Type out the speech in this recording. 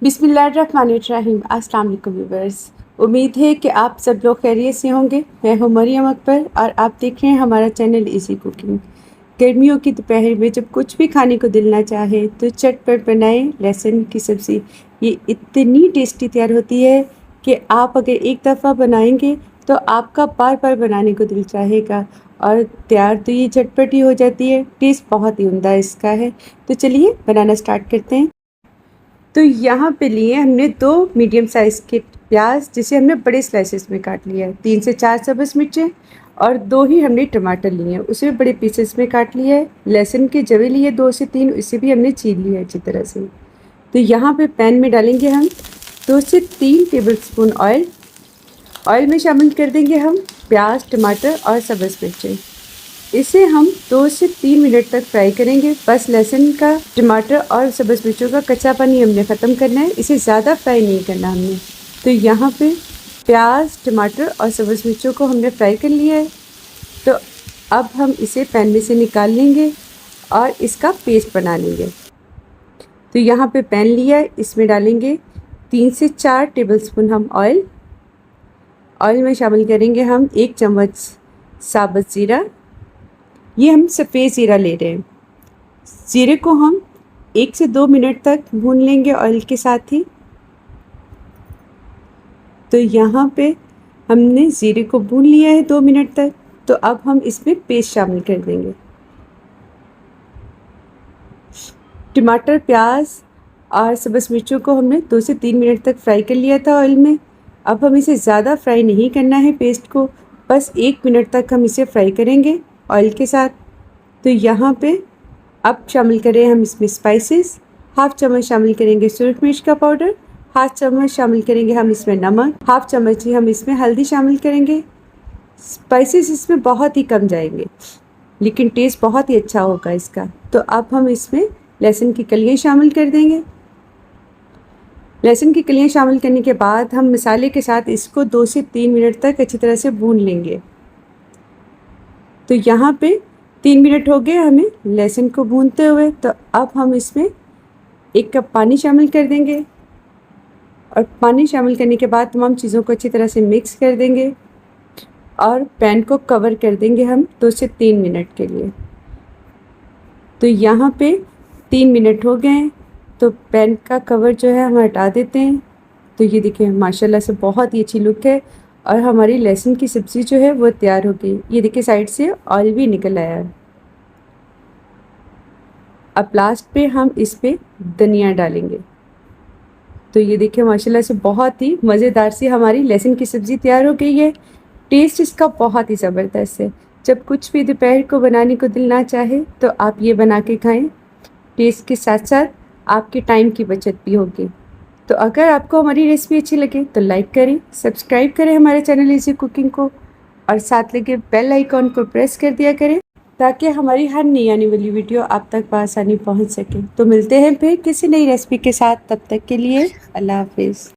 बिस्मिल्लाहिर्रहमानिर्रहीम। अस्सलाम वालेकुम व्यूअर्स, उम्मीद है कि आप सब लोग खैरियत से होंगे। मैं हूं मरियम अकबर और आप देख रहे हैं हमारा चैनल इजी कुकिंग। गर्मियों की दोपहर में जब कुछ भी खाने को दिल ना चाहे तो चटपट बनाएं लहसुन की सब्ज़ी। ये इतनी टेस्टी तैयार होती है कि आप अगर एक दफ़ा बनाएंगे तो आपका बार बार बनाने को दिल चाहेगा। और तैयार तो ये झटपट ही हो जाती है, टेस्ट बहुत ही उम्दा इसका है। तो चलिए बनाना स्टार्ट करते हैं। तो यहाँ पे लिए हमने 2 मीडियम साइज़ के प्याज, जिसे हमने बड़े स्लाइसेस में काट लिया है। 3 से 4 सब्ज़ मिर्चें और 2 ही हमने टमाटर लिए हैं, उसे बड़े पीसेस में काट लिया है। लहसुन के जवे लिए 2 से 3, इसे भी हमने छील लिया है अच्छी तरह से। तो यहाँ पे पैन में डालेंगे हम 2 से 3 टेबलस्पून ऑयल। ऑयल में शामिल कर देंगे हम प्याज, टमाटर और सब्ज़ मिर्चें। इसे हम 2 से 3 मिनट तक फ्राई करेंगे। बस लहसुन का, टमाटर और सब्ज़ मिर्चों का कच्चापन हमने ख़त्म करना है, इसे ज़्यादा फ्राई नहीं करना हमने। तो यहाँ पे प्याज, टमाटर और सब्ज़ मिर्चों को हमने फ्राई कर लिया है। तो अब हम इसे पैन में से निकाल लेंगे और इसका पेस्ट बना लेंगे। तो यहाँ पे पैन लिया है, इसमें डालेंगे 3 से 4 टेबलस्पून हम ऑयल। ऑयल में शामिल करेंगे हम 1 चम्मच साबुत ज़ीरा। ये हम सफ़ेद ज़ीरा ले रहे हैं। ज़ीरे को हम 1 से 2 मिनट तक भून लेंगे ऑयल के साथ ही। तो यहाँ पे हमने ज़ीरे को भून लिया है 2 मिनट तक। तो अब हम इसमें पेस्ट शामिल कर देंगे। टमाटर, प्याज और सब्ज़ मिर्चों को हमने 2 से 3 मिनट तक फ्राई कर लिया था ऑयल में। अब हम इसे ज़्यादा फ्राई नहीं करना है पेस्ट को, बस 1 मिनट तक हम इसे फ्राई करेंगे ऑयल के साथ। तो यहाँ पे अब शामिल करें हम इसमें स्पाइसेस। 1/2 चम्मच शामिल करेंगे सुरख मिर्च का पाउडर, 1/2 चम्मच शामिल करेंगे हम इसमें नमक, 1/2 चम्मच ही हम इसमें हल्दी शामिल करेंगे। स्पाइसेस इसमें बहुत ही कम जाएंगे, लेकिन टेस्ट बहुत ही अच्छा होगा इसका। तो अब हम इसमें लहसुन की कलियाँ शामिल कर देंगे। लहसुन की कलियाँ शामिल करने के बाद हम मसाले के साथ इसको 2 से 3 मिनट तक अच्छी तरह से भून लेंगे। तो यहाँ पे 3 मिनट हो गए हमें लहसुन को भूनते हुए। तो अब हम इसमें 1 कप पानी शामिल कर देंगे और पानी शामिल करने के बाद तमाम चीज़ों को अच्छी तरह से मिक्स कर देंगे और पैन को कवर कर देंगे हम 2 से 3 मिनट के लिए। तो यहाँ पे 3 मिनट हो गए हैं, तो पैन का कवर जो है हम हटा देते हैं। तो ये देखिए माशाल्लाह से बहुत ही अच्छी लुक है और हमारी लहसुन की सब्ज़ी जो है वो तैयार हो गई। ये देखिए साइड से ऑयल भी निकल आया है। अब लास्ट पे हम इस पे धनिया डालेंगे। तो ये देखिए माशाल्लाह से बहुत ही मज़ेदार सी हमारी लहसुन की सब्ज़ी तैयार हो गई है। टेस्ट इसका बहुत ही ज़बरदस्त है। जब कुछ भी दोपहर को बनाने को दिल ना चाहे तो आप ये बना के खाएँ। टेस्ट के साथ साथ आपके टाइम की बचत भी होगी। तो अगर आपको हमारी रेसिपी अच्छी लगे तो लाइक करें, सब्सक्राइब करें हमारे चैनल इजी कुकिंग को और साथ लगे बेल आइकॉन को प्रेस कर दिया करें, ताकि हमारी हर नई आने वाली वीडियो आप तक बआसानी पहुंच सके। तो मिलते हैं फिर किसी नई रेसिपी के साथ, तब तक के लिए अल्लाह हाफिज़।